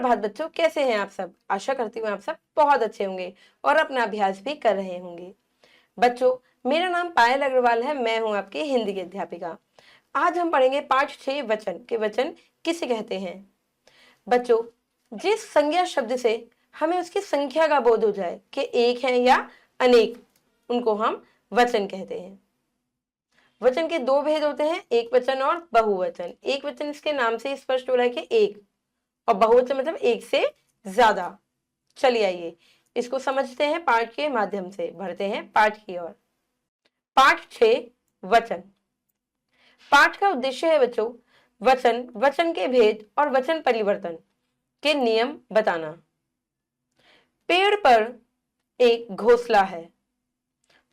सुप्रभात बच्चों, कैसे हैं आप सब। आशा करती हूँ आप सब बहुत अच्छे होंगे और अपना अभ्यास भी कर रहे होंगे। बच्चों, मेरा नाम पायल अग्रवाल है। मैं हूँ आपकी हिंदी की अध्यापिका। आज हम पढ़ेंगे पाठ 6 वचन के वचन किसे कहते हैं। बच्चों, जिस संज्ञा शब्द से हमें उसकी संख्या का बोध हो जाए कि एक है या अनेक, उनको हम वचन कहते हैं। वचन के दो भेद होते हैं, एक वचन और बहुवचन। एक वचन इसके नाम से स्पष्ट हो रहा है कि एक, और बहुवचन मतलब एक से ज्यादा। चलिए आइए इसको समझते हैं, पाठ के माध्यम से बढ़ते हैं पाठ की ओर। पाठ 6 वचन। पाठ का उद्देश्य है बच्चों वचन के भेद और वचन परिवर्तन के नियम बताना। पेड़ पर एक घोंसला है,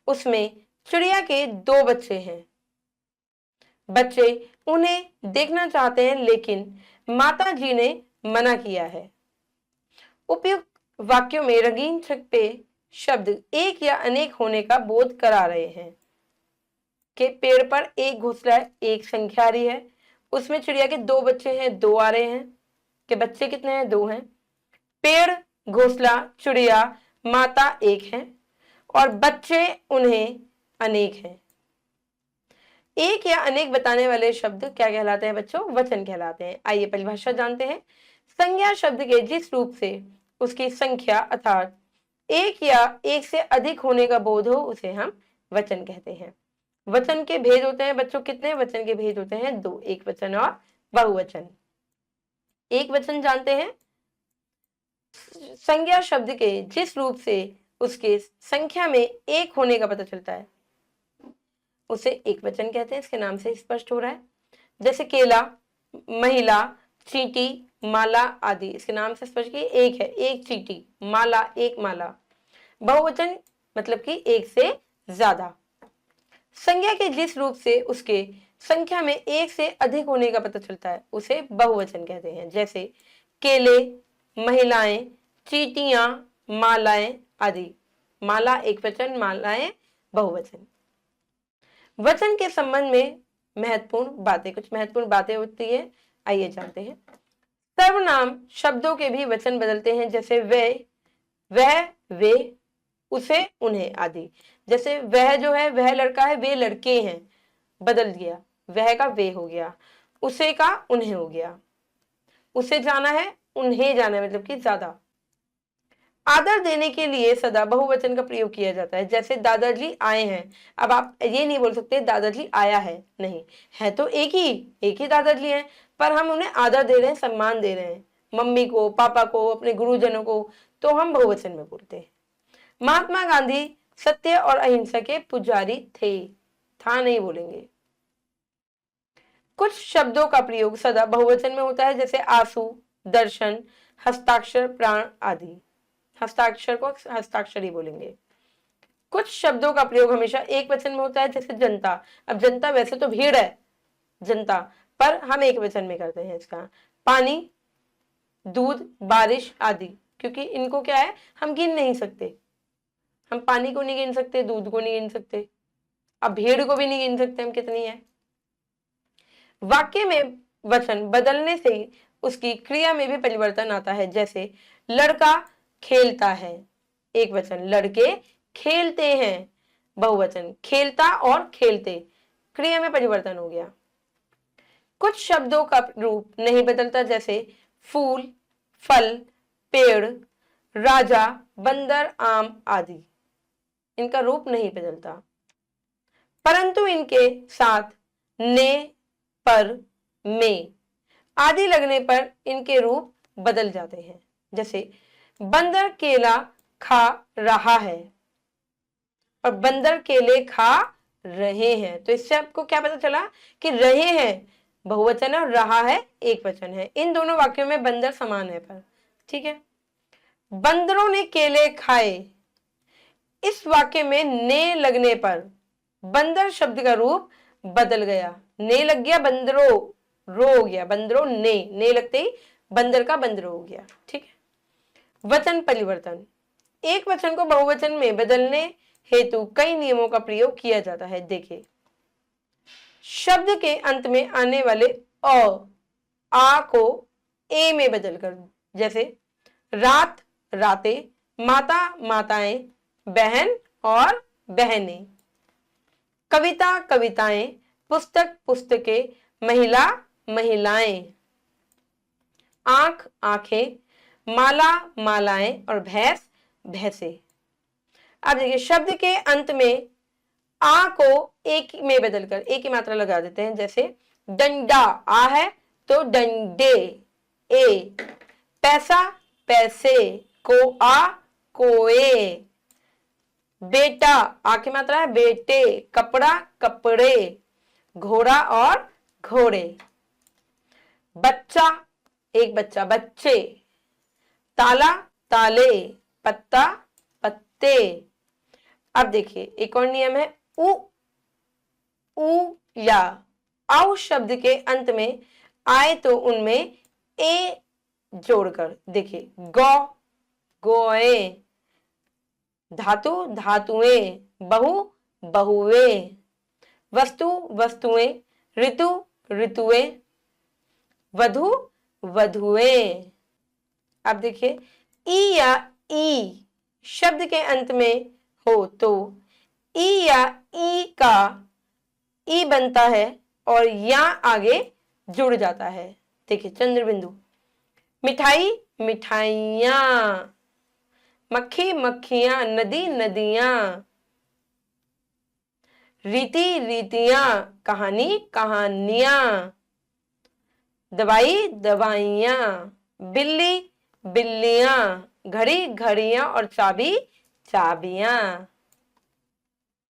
उसमें चिड़िया के 2 बच्चे हैं। बच्चे उन्हें देखना चाहते हैं, लेकिन माता जी ने मना किया है। उपयुक्त वाक्यों में रंगीन छक्के शब्द एक या अनेक होने का बोध करा रहे हैं कि पेड़ पर एक घोंसला है, एक संख्या आ रही है, उसमें चिड़िया के 2 बच्चे हैं, 2 आ रहे हैं कि बच्चे कितने हैं, 2 हैं। पेड़, घोंसला, चिड़िया, माता एक है और बच्चे उन्हें अनेक हैं। एक या अनेक बताने वाले शब्द क्या कहलाते हैं बच्चों, वचन कहलाते हैं। आइए परिभाषा जानते हैं। संज्ञा शब्द के जिस रूप से उसकी संख्या अर्थात एक या एक से अधिक होने का बोध हो, उसे हम वचन कहते हैं। वचन के भेद होते हैं बच्चों, कितने वचन के भेद होते हैं, 2, एक वचन और बहुवचन। एक वचन जानते हैं, संज्ञा शब्द के जिस रूप से उसके संख्या में एक होने का पता चलता है, उसे एक वचन कहते हैं। इसके नाम से स्पष्ट हो रहा है, जैसे केला, महिला, चींटी, माला आदि। इसके नाम से स्पष्ट कि एक है, एक चींटी, माला, एक माला। बहुवचन मतलब कि एक से ज्यादा। संज्ञा के जिस रूप से उसके संख्या में एक से अधिक होने का पता चलता है, उसे बहुवचन कहते हैं। जैसे केले, महिलाएं, चींटियां, मालाएं आदि। माला एक वचन, मालाएं बहुवचन। वचन के संबंध में कुछ महत्वपूर्ण बातें होती है, आइए जानते हैं। सर्वनाम शब्दों के भी वचन बदलते हैं, जैसे वह, वे, उसे, उन्हें आदि। जैसे वह जो है, वह लड़का है, वे लड़के हैं, बदल दिया, वह का वे हो गया, उसे का उन्हें हो गया। उसे जाना है, उन्हें जाना है, मतलब कि ज्यादा। आदर देने के लिए सदा बहुवचन का प्रयोग किया जाता है, जैसे दादाजी आए हैं। अब आप ये नहीं बोल सकते दादाजी आया है, नहीं है तो एक ही दादाजी हैं, पर हम उन्हें आदर दे रहे हैं, सम्मान दे रहे हैं, मम्मी को, पापा को, अपने गुरुजनों को, तो हम बहुवचन में बोलते हैं। महात्मा गांधी सत्य और अहिंसा के पुजारी थे, था नहीं बोलेंगे। कुछ शब्दों का प्रयोग सदा बहुवचन में होता है, जैसे आंसू, दर्शन, हस्ताक्षर, प्राण आदि। हस्ताक्षर को हस्ताक्षरी बोलेंगे। कुछ शब्दों का प्रयोग हमेशा एक वचन में होता है, जैसे जनता। अब जनता वैसे तो भीड़ है जनता, पर हम एक वचन में करते हैं इसका। पानी, दूध, बारिश आदि, क्योंकि इनको क्या है, हम गिन नहीं सकते। हम पानी को नहीं गिन सकते, दूध को नहीं गिन सकते, अब भीड़ को भी नहीं गिन सकते हम कितनी है। वाक्य में वचन बदलने से उसकी क्रिया में भी परिवर्तन आता है, जैसे लड़का खेलता है, एक वचन, लड़के खेलते हैं, बहुवचन, खेलता और खेलते, क्रिया में परिवर्तन हो गया। कुछ शब्दों का रूप नहीं बदलता, जैसे फूल, फल, पेड़, राजा, बंदर, आम आदि। इनका रूप नहीं बदलता, परंतु इनके साथ ने, पर, में आदि लगने पर इनके रूप बदल जाते हैं। जैसे बंदर केला खा रहा है और बंदर केले खा रहे हैं, तो इससे आपको क्या पता चला कि रहे हैं बहुवचन है और रहा है एक वचन है। इन दोनों वाक्यों में बंदर समान है, पर ठीक है। बंदरों ने केले खाए, इस वाक्य में ने लगने पर बंदर शब्द का रूप बदल गया, ने लग गया, बंदरो रो हो गया, बंदरो ने लगते ही बंदर का बंदरो हो गया, ठीक है। वचन परिवर्तन। एक वचन को बहुवचन में बदलने हेतु कई नियमों का प्रयोग किया जाता है। देखिए, शब्द के अंत में आने वाले आ को ए में बदलकर, जैसे रात रातें, माता माताएं, बहन और बहनें। कविता कविताएं, पुस्तक पुस्तकें, महिला महिलाएं। आंख आंखें, माला मालाएं और भैंस भैंसे। अब देखिए शब्द के अंत में आ को एक में बदलकर एक की मात्रा लगा देते हैं। जैसे डंडा आ है तो डंडे ए, पैसा पैसे, को आ कोए, बेटा आ की मात्रा है बेटे, कपड़ा कपड़े, घोड़ा और घोड़े। बच्चा एक बच्चा बच्चे, ताला ताले, पत्ता पत्ते। अब देखिए एक और नियम है उ या औ शब्द के अंत में आए तो उनमें ए जोड़कर। देखिए गौ गोए, धातु धातुएं, बहु बहुएं, वस्तु वस्तुएं, ऋतु ऋतुएं, वधु वधुएं। अब देखिए ई या ई शब्द के अंत में हो तो ई या ई का ई बनता है और या आगे जुड़ जाता है। देखिए चंद्र बिंदु। मिठाई मिठाइयां, मक्खी मक्खियां, नदी नदियां, रीति रीतियां, कहानी कहानियां, दवाई दवाइयां, बिल्ली बिल्लियां, घड़ी घड़ियां और चाबी चाबियां।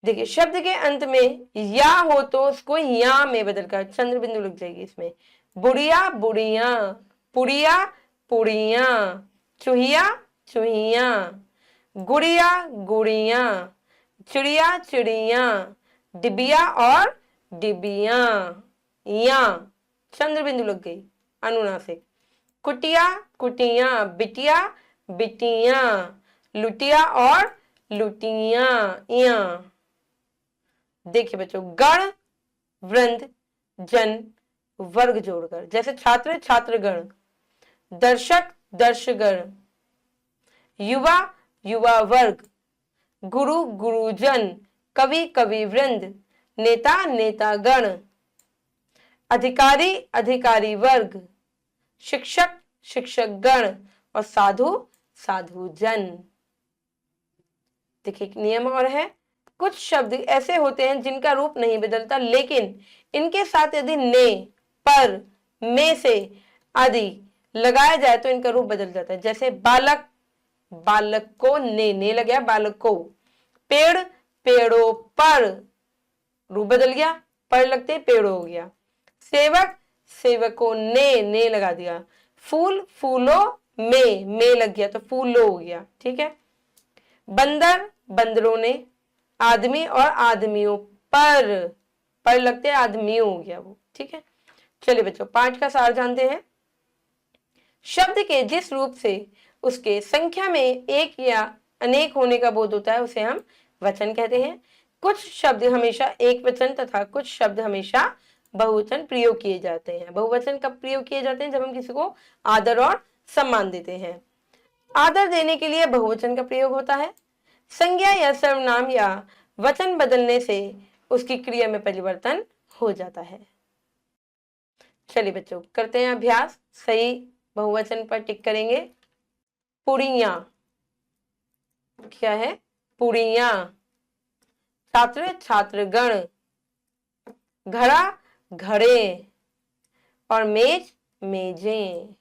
देखिए शब्द के अंत में या हो तो उसको या में बदलकर चंद्र बिंदु लग जाएगी इसमें। बुढ़िया बुढ़िया, पुड़िया पुड़िया, चूहिया चूहिया, गुड़िया गुड़िया, चिड़िया चिड़िया, डिबिया और डिबिया। या चंद्र बिंदु लग गई अनुनासिक। कुटिया कुटिया, बिटिया बिटिया, लुटिया और लुटिया। या देखिए बच्चों गण वृंद जन वर्ग जोड़कर। जैसे छात्र छात्रगण, दर्शक दर्शगण, युवा युवा वर्ग, गुरु गुरुजन, कवि कवि वृंद, नेता नेतागण, अधिकारी अधिकारी वर्ग, शिक्षक शिक्षक गण और साधु साधु जन। देखिए एक नियम और है, कुछ शब्द ऐसे होते हैं जिनका रूप नहीं बदलता, लेकिन इनके साथ यदि ने, पर, में से आदि लगाया जाए तो इनका रूप बदल जाता है। जैसे बालक बालक को ने लग गया बालक को। पेड़ पेड़ों पर रूप बदल गया, पर लगते पेड़ों हो गया। सेवक सेवकों ने लगा दिया। फूल फूलों में लग गया तो फूलो हो गया। ठीक है। बंदर बंदरों ने, आदमी और आदमियों पर लगते आदमियों हो गया वो। ठीक है। चलिए बच्चों पाठ का सार जानते हैं। शब्द के जिस रूप से उसके संख्या में एक या अनेक होने का बोध होता है उसे हम वचन कहते हैं। कुछ शब्द हमेशा एक वचन तथा कुछ शब्द हमेशा बहुवचन प्रयोग किए जाते हैं। बहुवचन कब प्रयोग किए जाते हैं? जब हम किसी को आदर और सम्मान देते हैं। आदर देने के लिए बहुवचन का प्रयोग होता है। संज्ञा या सर्वनाम या वचन बदलने से उसकी क्रिया में परिवर्तन हो जाता है। चलिए बच्चों करते हैं अभ्यास। सही बहुवचन पर टिक करेंगे। पुड़िया, क्या है? पुड़िया। छात्र छात्रगण, घड़ा घड़े और मेज मेजें।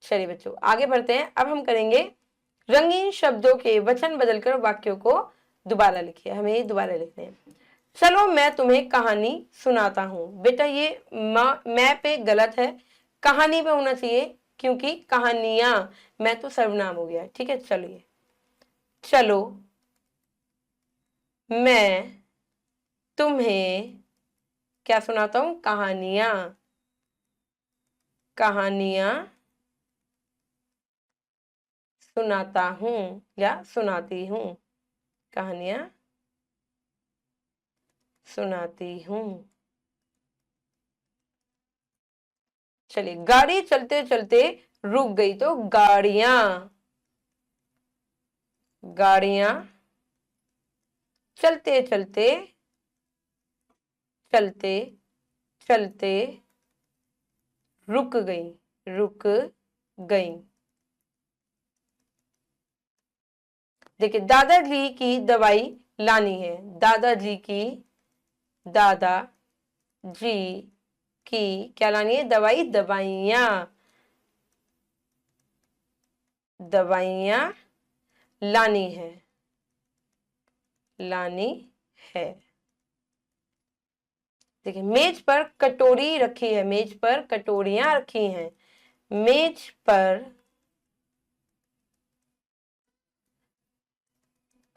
चलिए बच्चों आगे बढ़ते हैं। अब हम करेंगे रंगीन शब्दों के वचन बदलकर वाक्यों को दोबारा लिखिए। हमें ये दोबारा लिखने हैं। चलो मैं तुम्हें कहानी सुनाता हूं। बेटा ये मैं पे गलत है, कहानी पे होना चाहिए, क्योंकि कहानियां, मैं तो सर्वनाम हो गया। ठीक है। चलिए, चलो मैं तुम्हें क्या सुनाता हूं? कहानियां। कहानियां सुनाता हूं या सुनाती हूं। कहानियां सुनाती हूं। चलिए, गाड़ी चलते चलते रुक गई तो गाड़ियां, गाड़ियां चलते चलते, चलते चलते रुक गई, रुक गई। देखिए दादाजी की दवाई लानी है, दादाजी की, दादा जी की क्या लानी है, दवाई, दवाइयां, दवाइयां लानी है, लानी है। देखिए मेज पर कटोरी रखी है, मेज पर कटोरियां रखी हैं, मेज पर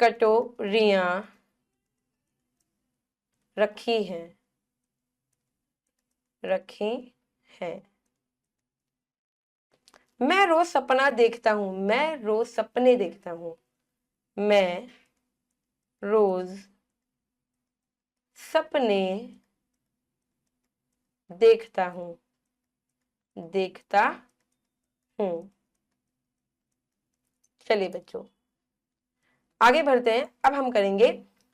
कटोरियां रखी हैं, रखी हैं। मैं रोज सपना देखता हूं, मैं रोज सपने देखता हूं, मैं रोज सपने देखता हूं, देखता हूं। चलिए बच्चों आगे बढ़ते हैं। अब हम करेंगे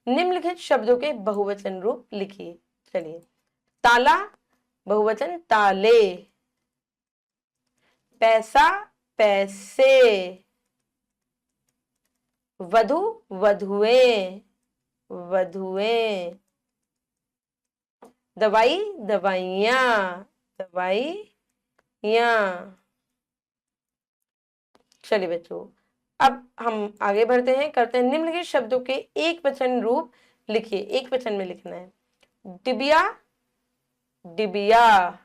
निम्नलिखित शब्दों के बहुवचन रूप लिखिए। चलिए ताला बहुवचन ताले, पैसा पैसे, वधु वधुएं, वधुएं, दवाई दवाइयां, दवाइयां। चलिए बच्चों अब हम आगे बढ़ते हैं, करते हैं निम्नलिखित शब्दों के एक वचन रूप लिखिए, एक वचन में लिखना है। डिबिया डिबिया,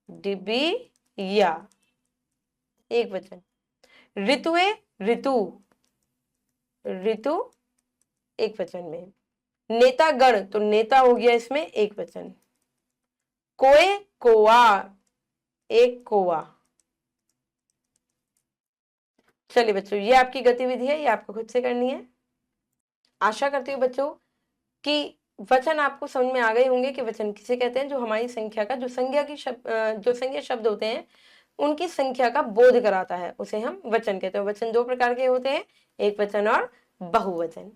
डिबिया एक वचन। ऋतुए ऋतु, ऋतु एक वचन में। नेतागण तो नेता हो गया इसमें एक वचन। कोए कोआ, एक कोआ। चलिए बच्चों ये आपकी गतिविधि है, ये आपको खुद से करनी है। आशा करती हूँ बच्चों कि वचन आपको समझ में आ गए होंगे कि वचन किसे कहते हैं, जो हमारी संख्या का, जो संज्ञा की जो संज्ञा शब्द होते हैं उनकी संख्या का बोध कराता है, उसे हम वचन कहते हैं। वचन दो प्रकार के होते हैं, एक वचन और बहुवचन।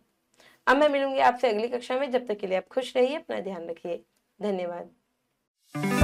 अब मैं मिलूंगी आपसे अगली कक्षा में, जब तक के लिए आप खुश रहिए, अपना ध्यान रखिए। धन्यवाद।